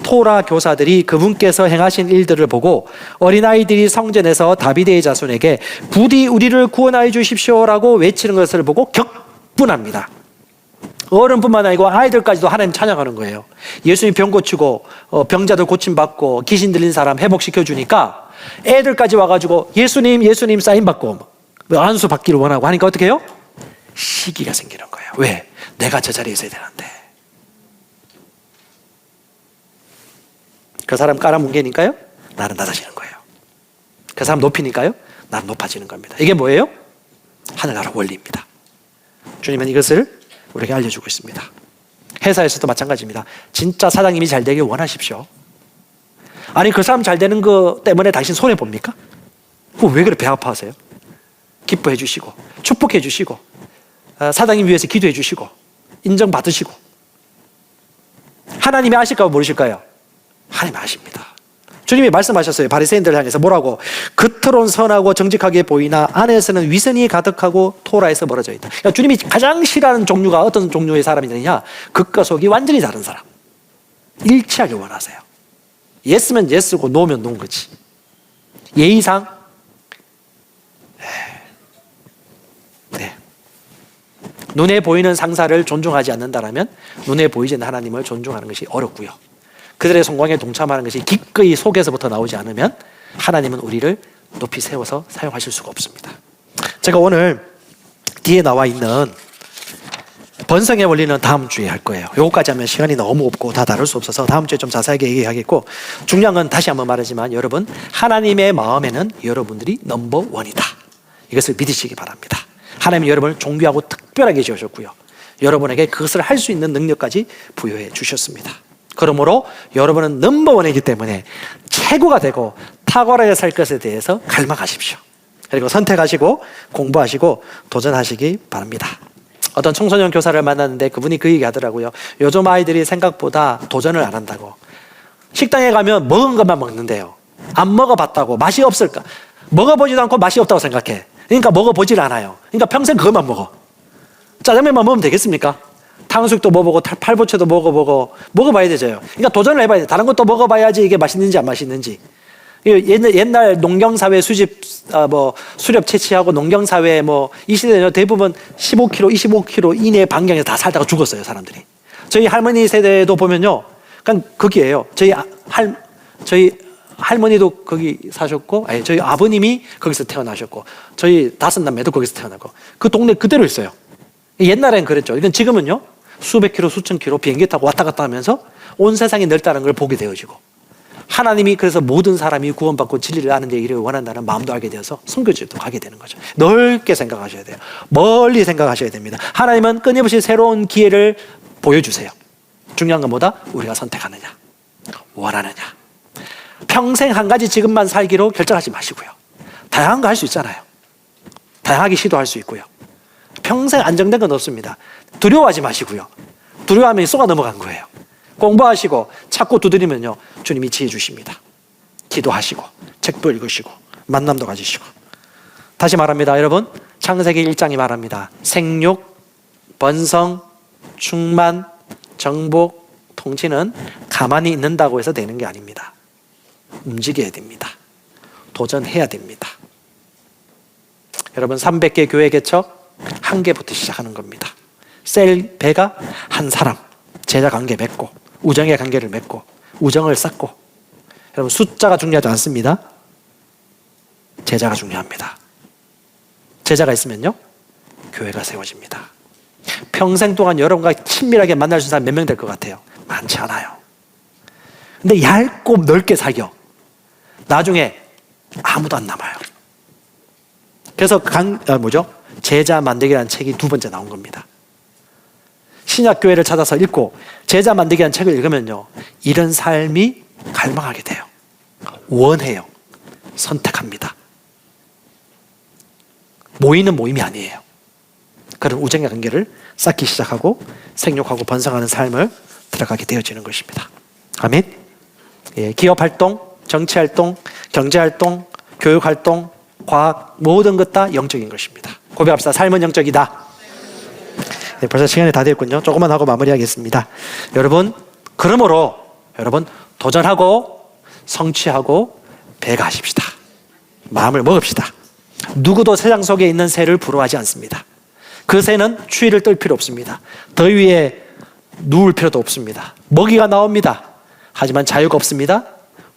토라 교사들이 그분께서 행하신 일들을 보고 어린아이들이 성전에서 다비데의 자손에게 부디 우리를 구원하여 주십시오라고 외치는 것을 보고 격분합니다. 어른뿐만 아니고 아이들까지도 하나님 찬양하는 거예요. 예수님이 병 고치고 병자들 고침받고 귀신 들린 사람 회복시켜주니까 애들까지 와가지고 예수님 사인받고 안수 받기를 원하고 하니까 어떻게 해요? 시기가 생기는 거예요. 왜? 내가 저 자리에 있어야 되는데. 그 사람 깔아뭉개니까요, 나는 낮아지는 거예요. 그 사람 높이니까요, 나는 높아지는 겁니다. 이게 뭐예요? 하늘나라 원리입니다. 주님은 이것을 우리에게 알려주고 있습니다. 회사에서도 마찬가지입니다. 진짜 사장님이 잘 되길 원하십시오. 아니 그 사람 잘 되는 거 때문에 당신 손해봅니까? 왜 그래 배 아파하세요? 기뻐해 주시고 축복해 주시고 사장님 위해서 기도해 주시고 인정받으시고. 하나님이 아실까요, 모르실까요? 하나님 아십니다. 주님이 말씀하셨어요. 바리새인들을 향해서 뭐라고? 겉으로는 선하고 정직하게 보이나 안에서는 위선이 가득하고 토라에서 멀어져 있다. 그러니까 주님이 가장 싫어하는 종류가 어떤 종류의 사람이냐? 겉과 속이 완전히 다른 사람. 일치하게 원하세요. 예스면 예스고 노면 노인 거지. 예의상 네. 눈에 보이는 상사를 존중하지 않는다라면 눈에 보이지 않는 하나님을 존중하는 것이 어렵고요. 그들의 성공에 동참하는 것이 기꺼이 속에서부터 나오지 않으면 하나님은 우리를 높이 세워서 사용하실 수가 없습니다. 제가 오늘 뒤에 나와 있는 번성의 원리는 다음 주에 할 거예요. 요거까지 하면 시간이 너무 없고 다 다룰 수 없어서 다음 주에 좀 자세하게 얘기하겠고, 중요한 건 다시 한번 말하지만 여러분, 하나님의 마음에는 여러분들이 넘버원이다. 이것을 믿으시기 바랍니다. 하나님은 여러분을 존귀하고 특별하게 지으셨고요, 여러분에게 그것을 할 수 있는 능력까지 부여해 주셨습니다. 그러므로 여러분은 넘버원이기 때문에 최고가 되고 탁월하게 살 것에 대해서 갈망하십시오. 그리고 선택하시고 공부하시고 도전하시기 바랍니다. 어떤 청소년 교사를 만났는데 그분이 그 얘기 하더라고요. 요즘 아이들이 생각보다 도전을 안 한다고. 식당에 가면 먹은 것만 먹는데요, 안 먹어봤다고 맛이 없을까? 먹어보지도 않고 맛이 없다고 생각해. 그러니까 먹어보질 않아요. 그러니까 평생 그것만 먹어. 짜장면만 먹으면 되겠습니까? 탕수육도 먹어보고 팔보채도 먹어보고 먹어봐야 되죠. 그러니까 도전을 해봐야 돼. 다른 것도 먹어봐야지 이게 맛있는지 안 맛있는지. 옛날 농경사회 수렵 채취하고 농경사회 이 시대는 대부분 15km, 25km 이내 반경에서 다 살다가 죽었어요, 사람들이. 저희 할머니 세대도 보면요. 그냥 거기에요. 저희 할머니도 거기 사셨고, 저희 아버님이 거기서 태어나셨고, 저희 5남매도 거기서 태어나고, 그 동네 그대로 있어요. 옛날엔 그랬죠. 이건 지금은요, 수백 킬로, 수천 킬로 비행기 타고 왔다 갔다 하면서 온 세상이 넓다는 걸 보게 되어지고, 하나님이 그래서 모든 사람이 구원받고 진리를 아는 데 이르기를 원한다는 마음도 알게 되어서 선교지도 가게 되는 거죠. 넓게 생각하셔야 돼요. 멀리 생각하셔야 됩니다. 하나님은 끊임없이 새로운 기회를 보여주세요. 중요한 건 뭐다? 우리가 선택하느냐, 원하느냐. 평생 한 가지 지금만 살기로 결정하지 마시고요. 다양한 거 할 수 있잖아요. 다양하게 시도할 수 있고요. 평생 안정된 건 없습니다. 두려워하지 마시고요. 두려워하면 쏘가 넘어간 거예요. 공부하시고 찾고 두드리면요, 주님이 지혜 주십니다. 기도하시고 책도 읽으시고 만남도 가지시고. 다시 말합니다, 여러분. 창세기 1장이 말합니다. 생육, 번성, 충만, 정복, 통치는 가만히 있는다고 해서 되는 게 아닙니다. 움직여야 됩니다. 도전해야 됩니다. 여러분, 300개 교회 개척 한 개부터 시작하는 겁니다. 셀 배가 한 사람, 제자 관계 맺고 우정의 관계를 맺고 우정을 쌓고. 여러분, 숫자가 중요하지 않습니다. 제자가 중요합니다. 제자가 있으면요, 교회가 세워집니다. 평생 동안 여러분과 친밀하게 만날 수 있는 사람 몇 명 될 것 같아요? 많지 않아요. 근데 얇고 넓게 사겨. 나중에 아무도 안 남아요. 그래서 제자 만들기라는 책이 2번째 나온 겁니다. 신약교회를 찾아서 읽고 제자 만들기라는 책을 읽으면요, 이런 삶이 갈망하게 돼요. 원해요. 선택합니다. 모이는 모임이 아니에요. 그런 우정의 관계를 쌓기 시작하고 생육하고 번성하는 삶을 들어가게 되어지는 것입니다. 아멘. 기업활동, 정치활동, 경제활동, 교육활동, 과학, 모든 것 다 영적인 것입니다. 고백합시다. 삶은 영적이다. 네, 벌써 시간이 다 됐군요. 조금만 하고 마무리하겠습니다. 여러분, 그러므로 여러분 도전하고 성취하고 배가하십시다. 마음을 먹읍시다. 누구도 세상 속에 있는 새를 부러워하지 않습니다. 그 새는 추위를 떨 필요 없습니다. 더위에 누울 필요도 없습니다. 먹이가 나옵니다. 하지만 자유가 없습니다.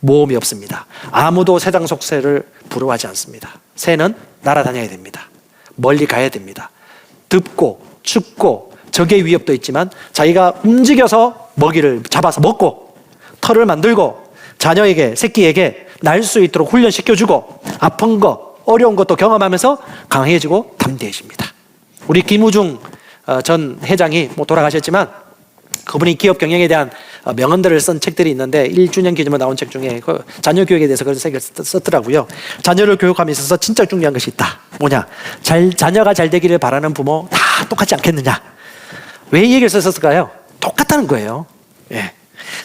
모험이 없습니다. 아무도 세상 속 새를 부러워하지 않습니다. 새는 날아다녀야 됩니다. 멀리 가야 됩니다. 덥고 춥고 적의 위협도 있지만 자기가 움직여서 먹이를 잡아서 먹고 털을 만들고 자녀에게, 새끼에게 날 수 있도록 훈련시켜주고 아픈 거, 어려운 것도 경험하면서 강해지고 담대해집니다. 우리 김우중 전 회장이 돌아가셨지만 그분이 기업 경영에 대한 명언들을 쓴 책들이 있는데 1주년 기념으로 나온 책 중에 자녀 교육에 대해서 그런 책을 썼더라고요. 자녀를 교육함에 있어서 진짜 중요한 것이 있다. 뭐냐? 자녀가 잘 되기를 바라는 부모 다 똑같지 않겠느냐? 왜 이 얘기를 썼을까요? 똑같다는 거예요. 예.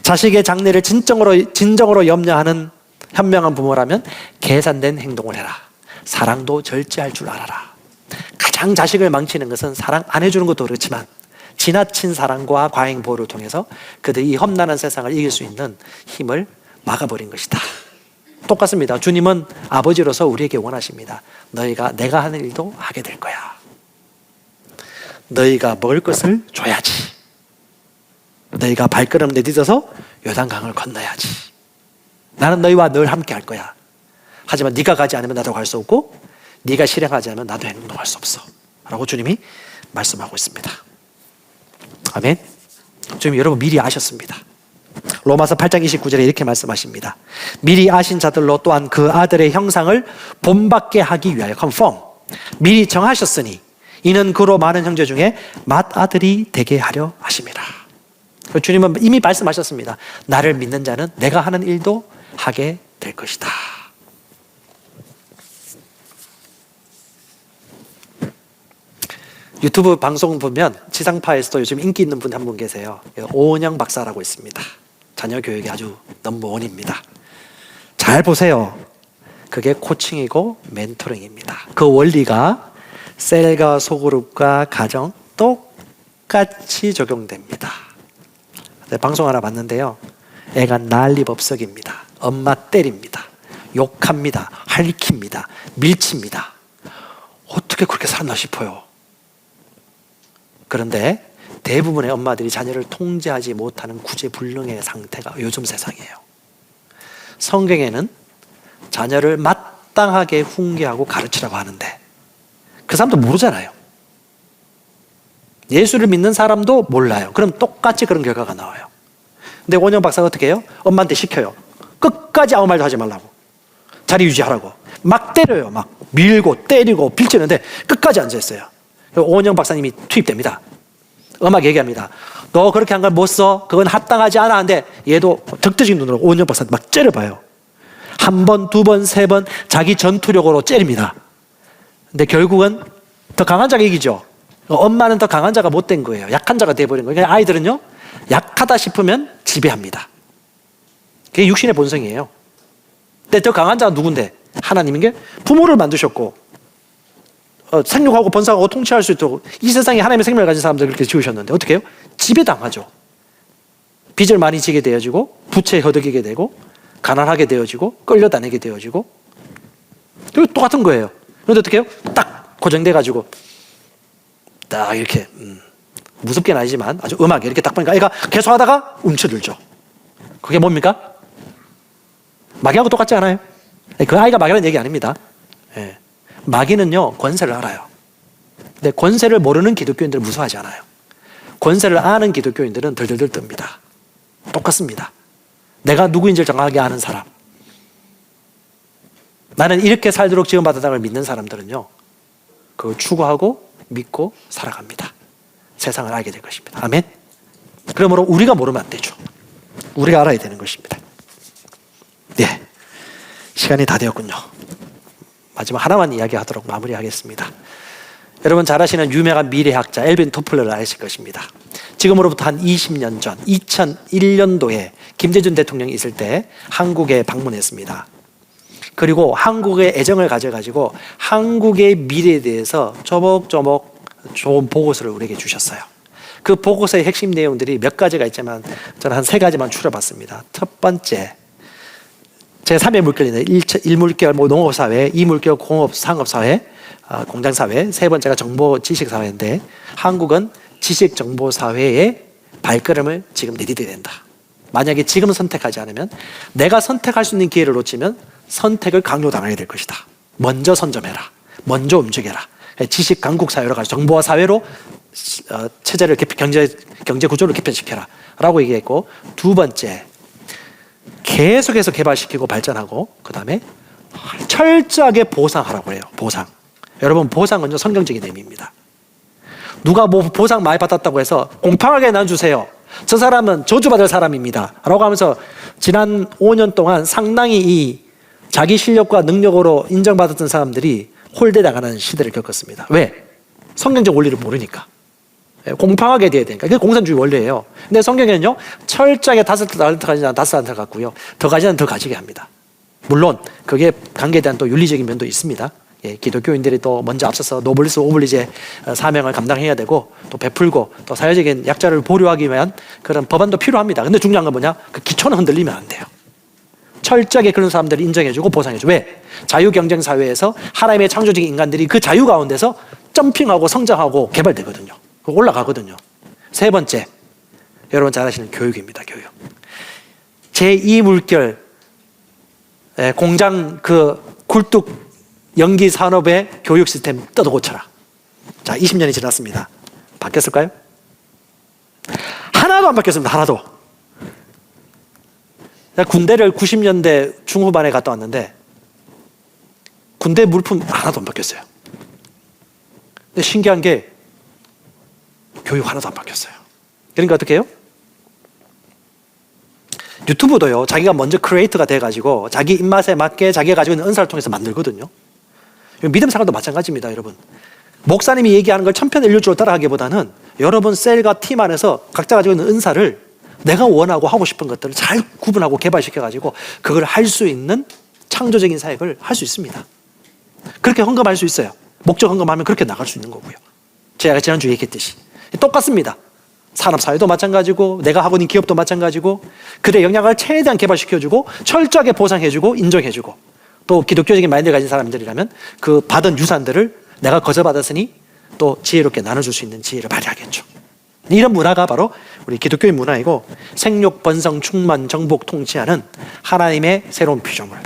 자식의 장래를 진정으로 염려하는 현명한 부모라면 계산된 행동을 해라. 사랑도 절제할 줄 알아라. 가장 자식을 망치는 것은 사랑 안 해주는 것도 그렇지만 지나친 사랑과 과잉 보호를 통해서 그들이 이 험난한 세상을 이길 수 있는 힘을 막아버린 것이다. 똑같습니다. 주님은 아버지로서 우리에게 원하십니다. 너희가 내가 하는 일도 하게 될 거야. 너희가 먹을 것을 줘야지. 너희가 발걸음 내딛어서 요단강을 건너야지. 나는 너희와 늘 함께 할 거야. 하지만 네가 가지 않으면 나도 갈 수 없고 네가 실행하지 않으면 나도 행동할 수 없어 라고 주님이 말씀하고 있습니다. 아멘. 주님, 여러분 미리 아셨습니다. 로마서 8장 29절에 이렇게 말씀하십니다. 미리 아신 자들로 또한 그 아들의 형상을 본받게 하기 위하여 confirm. 미리 정하셨으니 이는 그로 많은 형제 중에 맏아들이 되게 하려 하심이라. 주님은 이미 말씀하셨습니다. 나를 믿는 자는 내가 하는 일도 하게 될 것이다. 유튜브 방송 보면 지상파에서도 요즘 인기 있는 분 한 분 계세요. 오은영 박사라고 있습니다. 자녀 교육이 아주 넘버원입니다. 잘 보세요. 그게 코칭이고 멘토링입니다. 그 원리가 셀과 소그룹과 가정 똑같이 적용됩니다. 방송 하나 봤는데요. 애가 난리법석입니다. 엄마 때립니다. 욕합니다. 할킵니다. 밀칩니다. 어떻게 그렇게 살았나 싶어요. 그런데 대부분의 엄마들이 자녀를 통제하지 못하는 구제불능의 상태가 요즘 세상이에요. 성경에는 자녀를 마땅하게 훈계하고 가르치라고 하는데 그 사람도 모르잖아요. 예수를 믿는 사람도 몰라요. 그럼 똑같이 그런 결과가 나와요. 근데 원영 박사가 어떻게 해요? 엄마한테 시켜요. 끝까지 아무 말도 하지 말라고. 자리 유지하라고. 막 때려요. 막 밀고 때리고 빌치는데 끝까지 앉아있어요. 오은영 박사님이 투입됩니다. 음악 얘기합니다. 너 그렇게 한 걸 못 써. 그건 합당하지 않아. 하는데 얘도 적대적인 눈으로 오은영 박사님 막 째려봐요. 한 번, 두 번, 세 번 자기 전투력으로 째립니다. 근데 결국은 더 강한 자가 이기죠. 엄마는 더 강한 자가 못 된 거예요. 약한 자가 돼버린 거예요. 아이들은요, 약하다 싶으면 지배합니다. 그게 육신의 본성이에요. 근데 더 강한 자가 누군데? 하나님인 게 부모를 만드셨고, 생육하고 번성하고 통치할 수 있도록 이 세상에 하나님의 생명을 가진 사람들 그렇게 지으셨는데 어떻게 해요? 지배당하죠. 빚을 많이 지게 되어지고, 부채에 허덕이게 되고, 가난하게 되어지고, 끌려다니게 되어지고, 그리고 똑같은 거예요. 그런데 어떻게 해요? 딱 고정돼가지고, 딱 이렇게, 무섭게는 아니지만 아주 음하게 이렇게 딱 보니까 애가 계속 하다가 움츠들죠. 그게 뭡니까? 마귀하고 똑같지 않아요? 그 아이가 마귀라는 얘기 아닙니다. 예. 마귀는요, 권세를 알아요. 근데 권세를 모르는 기독교인들은 무서워하지 않아요. 권세를 아는 기독교인들은 덜덜덜 뜹니다. 똑같습니다. 내가 누구인지를 정확하게 아는 사람. 나는 이렇게 살도록 지원받았다는 걸 믿는 사람들은요, 그걸 추구하고 믿고 살아갑니다. 세상을 알게 될 것입니다. 아멘. 그러므로 우리가 모르면 안 되죠. 우리가 알아야 되는 것입니다. 네, 시간이 다 되었군요. 마지막 하나만 이야기하도록 마무리하겠습니다. 여러분 잘 아시는 유명한 미래학자 엘빈 토플러를 아실 것입니다. 지금으로부터 한 20년 전 2001년도에 김대중 대통령이 있을 때 한국에 방문했습니다. 그리고 한국의 애정을 가져가지고 한국의 미래에 대해서 조목조목 좋은 보고서를 우리에게 주셨어요. 그 보고서의 핵심 내용들이 몇 가지가 있지만 저는 한 세 가지만 추려봤습니다. 첫 번째, 제3의 물결인데 1물결 농업사회, 2물결 공업 상업사회, 공장사회, 세 번째가 정보 지식사회인데 한국은 지식정보사회의 발걸음을 지금 내디뎌야 된다. 만약에 지금 선택하지 않으면 내가 선택할 수 있는 기회를 놓치면 선택을 강요당하게 될 것이다. 먼저 선점해라. 먼저 움직여라. 지식 강국 사회로 가서 정보화 사회로 체제를 경제 구조를 개편시켜라 라고 얘기했고, 두 번째, 계속해서 개발시키고 발전하고 그 다음에 철저하게 보상하라고 해요. 보상. 여러분 보상은요 성경적인 의미입니다. 누가 뭐 보상 많이 받았다고 해서 공평하게 나눠주세요. 저 사람은 저주받을 사람입니다 라고 하면서 지난 5년 동안 상당히 이 자기 실력과 능력으로 인정받았던 사람들이 홀대당하는 시대를 겪었습니다. 왜? 성경적 원리를 모르니까. 공평하게 돼야 되니까. 그게 공산주의 원리예요. 근데 성경에는요 철저하게 5달란트 가지는 5달란트 갖고요 더 가지는 더 가지게 합니다. 물론 그게 관계에 대한 또 윤리적인 면도 있습니다. 예, 기독교인들이 또 먼저 앞서서 노블리스 오블리제 사명을 감당해야 되고 또 베풀고 또 사회적인 약자를 보류하기 위한 그런 법안도 필요합니다. 근데 중요한 건 뭐냐? 그 기초는 흔들리면 안 돼요. 철저하게 그런 사람들을 인정해주고 보상해주고. 왜? 자유경쟁사회에서 하나님의 창조적인 인간들이 그 자유 가운데서 점핑하고 성장하고 개발되거든요. 올라가거든요. 세 번째, 여러분 잘 아시는 교육입니다. 교육. 제2물결 공장 그 굴뚝 연기 산업의 교육 시스템 뜯어 고쳐라. 자, 20년이 지났습니다. 바뀌었을까요? 하나도 안 바뀌었습니다. 하나도. 군대를 90년대 중후반에 갔다 왔는데 군대 물품 하나도 안 바뀌었어요. 근데 신기한 게 교육 하나도 안 바뀌었어요. 그러니까 어떻게 해요? 유튜브도요 자기가 먼저 크리에이터가 돼가지고 자기 입맛에 맞게 자기가 가지고 있는 은사를 통해서 만들거든요. 믿음 생활도 마찬가지입니다. 여러분 목사님이 얘기하는 걸 천편일률적으로 따라하기보다는 여러분 셀과 팀 안에서 각자 가지고 있는 은사를 내가 원하고 하고 싶은 것들을 잘 구분하고 개발시켜가지고 그걸 할 수 있는 창조적인 사역을 할 수 있습니다. 그렇게 헌금할 수 있어요. 목적 헌금하면 그렇게 나갈 수 있는 거고요. 제가 지난주에 얘기했듯이 똑같습니다. 산업사회도 마찬가지고 내가 하고 있는 기업도 마찬가지고 그들의 역량을 최대한 개발시켜주고 철저하게 보상해주고 인정해주고 또 기독교적인 마인드를 가진 사람들이라면 그 받은 유산들을 내가 거저받았으니 또 지혜롭게 나눠줄 수 있는 지혜를 발휘하겠죠. 이런 문화가 바로 우리 기독교의 문화이고 생육, 번성, 충만, 정복, 통치하는 하나님의 새로운 피조물.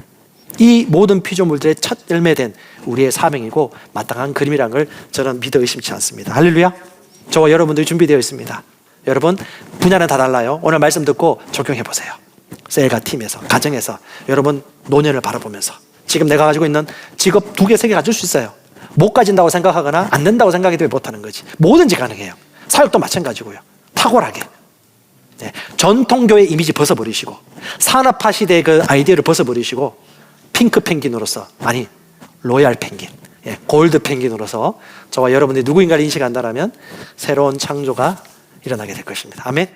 이 모든 피조물들의 첫 열매된 우리의 사명이고 마땅한 그림이라는 걸 저는 믿어 의심치 않습니다. 할렐루야. 저와 여러분들이 준비되어 있습니다. 여러분 분야는 다 달라요. 오늘 말씀 듣고 적용해 보세요. 셀과 팀에서, 가정에서 여러분 노년을 바라보면서 지금 내가 가지고 있는 직업 2개, 3개 가질 수 있어요. 못 가진다고 생각하거나 안 된다고 생각해도 못하는 거지. 뭐든지 가능해요. 사역도 마찬가지고요. 탁월하게. 네. 전통교회 이미지 벗어버리시고 산업화 시대의 그 아이디어를 벗어버리시고 핑크 펭귄으로서, 아니 로얄 펭귄, 골드 펭귄으로서 저와 여러분들이 누구인가를 인식한다면 새로운 창조가 일어나게 될 것입니다. 아멘.